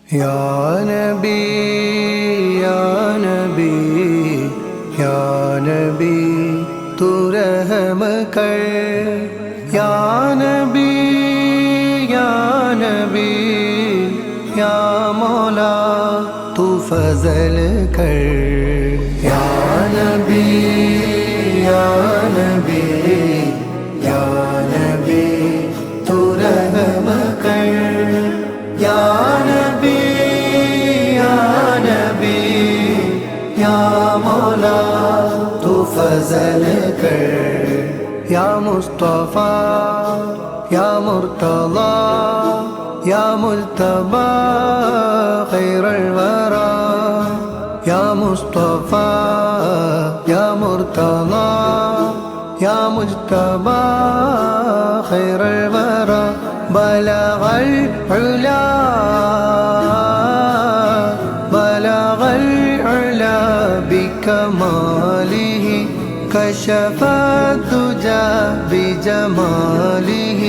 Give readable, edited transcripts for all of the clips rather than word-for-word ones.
Ya Nabi, Ya Nabi, Ya Nabi, tu rahm kar. Ya Nabi, Ya Nabi, Ya Mawla, tu fazl kar. Ya Nabi, Ya Nabi, Ya Nabi, tu rahm kar. Ya Nabi, Ya Nabi, Ya Mawla, tu fazl kar. Ya Mustafa, Ya Murtada, Ya Mujtaba, khair al-wara. Ya Mustafa, Ya Murtada, Ya Mujtaba, khair al-wara. بلغ العلا بلغ العلا بكماله كشف الدجى بجماله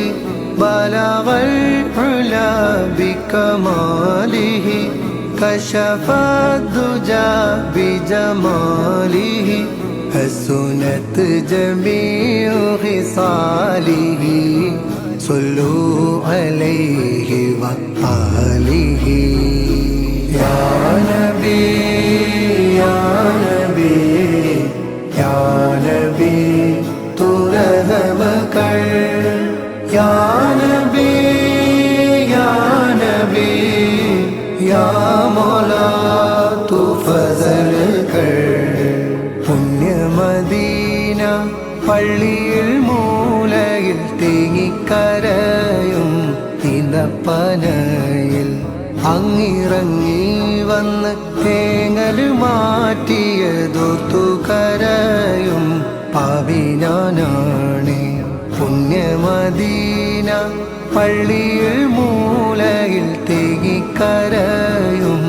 بلغ العلا بكماله كشف الدجى بجماله حسنت جميع خصاله صلوا عليه وآله يا نبي يا نبي يا نبي تو رحم کر يا نبي يا نبي يا مولا تو فضل کر പുണ്യ Medina പള്ളിയിൽ മൂലയിൽ തേങ്ങിക്കരയും ഇതപ്പനയിൽ അങ്ങിറങ്ങി വന്ന് തേങ്ങൽ മാറ്റിയതോർത്തു കരയും പാപിനാനാണ് പുണ്യമദീന പള്ളിയിൽ മൂലയിൽ തേങ്ങിക്കരയും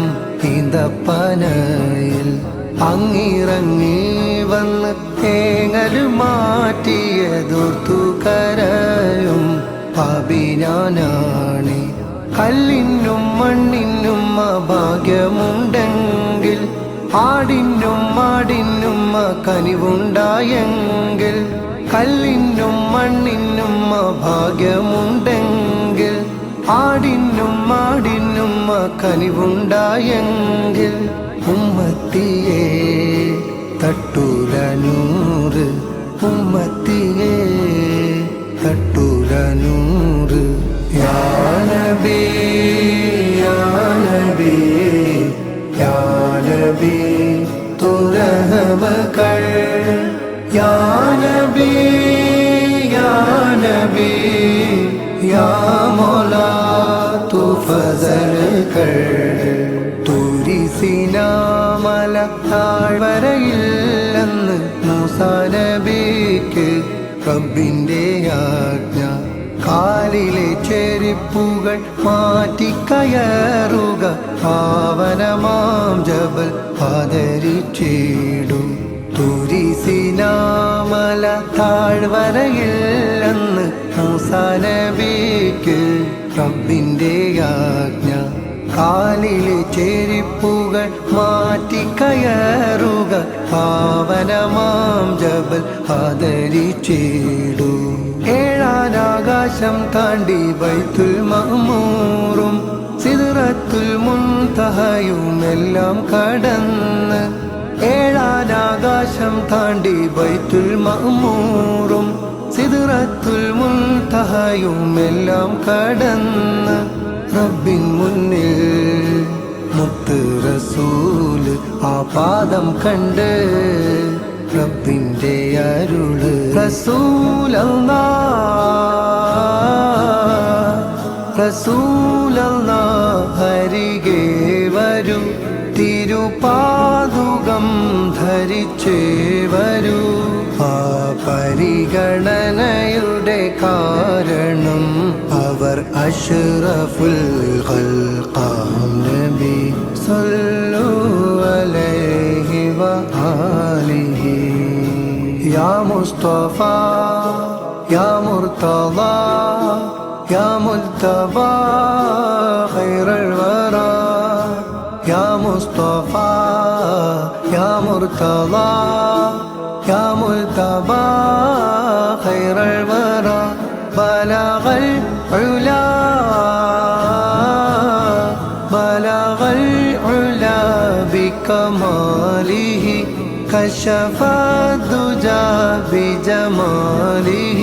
ഇതപ്പനയിൽ അങ്ങിറങ്ങി വന്ന് തേങ്ങൽ മാറ്റിയതോർത്തു കരയും പാപിനാനാണ് കല്ലിനും മണ്ണിനും ഭാഗ്യമുണ്ടെങ്കിൽ ആടിനും മാടിനും കനിവുണ്ടായെങ്കിൽ കല്ലിനും മണ്ണിനും ഭാഗ്യമുണ്ടെങ്കിൽ ആടിനും മാടിനും കനിവുണ്ടായെങ്കിൽ ഉമ്മത്തിയെ തട്ടൂല നൂറ് ഉമ്മത്തിയെ തട്ടൂല നൂറ് യാ നബി യാ നബി യാ നബി തു റഹ്മ കർ യാ നബി യാ നബി യാ മൗലാ തു ഫസൽ കർ സിനാമല താഴ്വരയില്ലെന്ന് മൂസാ നബിക്ക് റബ്ബിന്റെ ആജ്ഞ കാലിലെ ചെരിപ്പുകൾ മാറ്റിക്കയറുക പാവനമാം ജബൽ ആദരിച്ചിടും തുരിസിനാമല താഴ്വരയില്ലെന്ന് മൂസാ നബിക്ക് റബ്ബിന്റെ ആജ്ഞ കാലിലെ ചെരിപ്പുകൾ മാറ്റിക്കയറുക പാവനമാം ജബൽ ആദരിച്ചിടൂ ഏഴാനാകാശം താണ്ടി ബൈത്തുൽ മഅ്മൂറും സിദ്റത്തുൽ മുൻതഹയുമെല്ലാം കടന്ന് ഏഴാനാകാശം താണ്ടി ബൈത്തുൽ മഅ്മൂറും സിദ്റത്തുൽ മുൻതഹയുമെല്ലാം കടന്ന് റബ്ബിൻ മുന്നിൽ മുത്ത് റസൂല് ആ പാദം കണ്ട് റബ്ബിന്റെ അരുള് റസൂലല്ലാഹ് അരികെ വരൂ തിരുപാദുകം ധരിച്ചേ വരൂ ആ പരിഗണനയുടെ കാരണം അവർ അഷ്റഫുൽ ഖൽഖാം നബി സല്ലു അലൈഹി വആലിഹി യാ മുസ്തഫ യാ മുർത്തദ يا مجتبى خير الورى يا مصطفى يا مرتضى يا ملتبى خير الورى بلغ العلا بلغ العلا بكماله كشف الدجى بجماله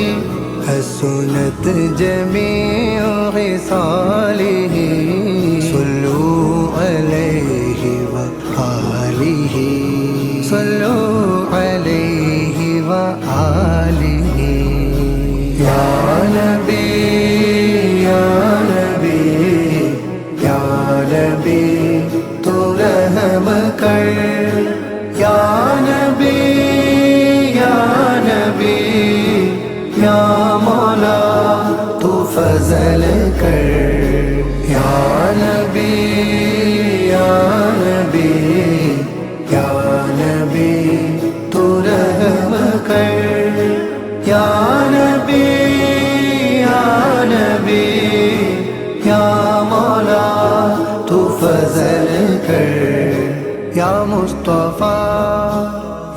حسنت جميع خصاله صلوا عليه وآله صلوا عليه وآله يا نبي يا نبي يا نبي تو रहम कर या नबी या नबी या मौला तू फजल कर या नबी या नबी या नबी तू रहम कर या नबी या नबी या मौला तू फजल कर या मुस्तफा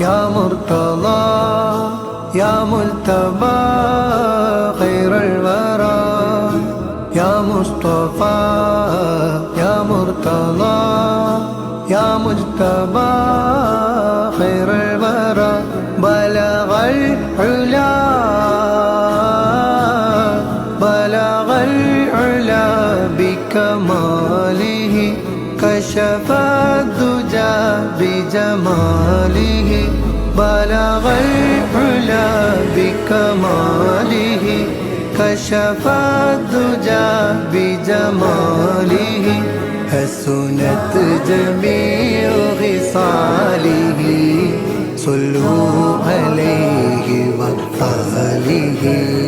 या मुर्तज़ा या मुल्तबा खैर الورى या मुस्तफा या मुर्तज़ा या मुज्तबा खैर الورى बलग العلا बलग العلا بكماله كشف الدجى بجماله بلغ العلا بكماله كشف الدجى بجماله حسنت جميع خصاله صلوا عليه وآله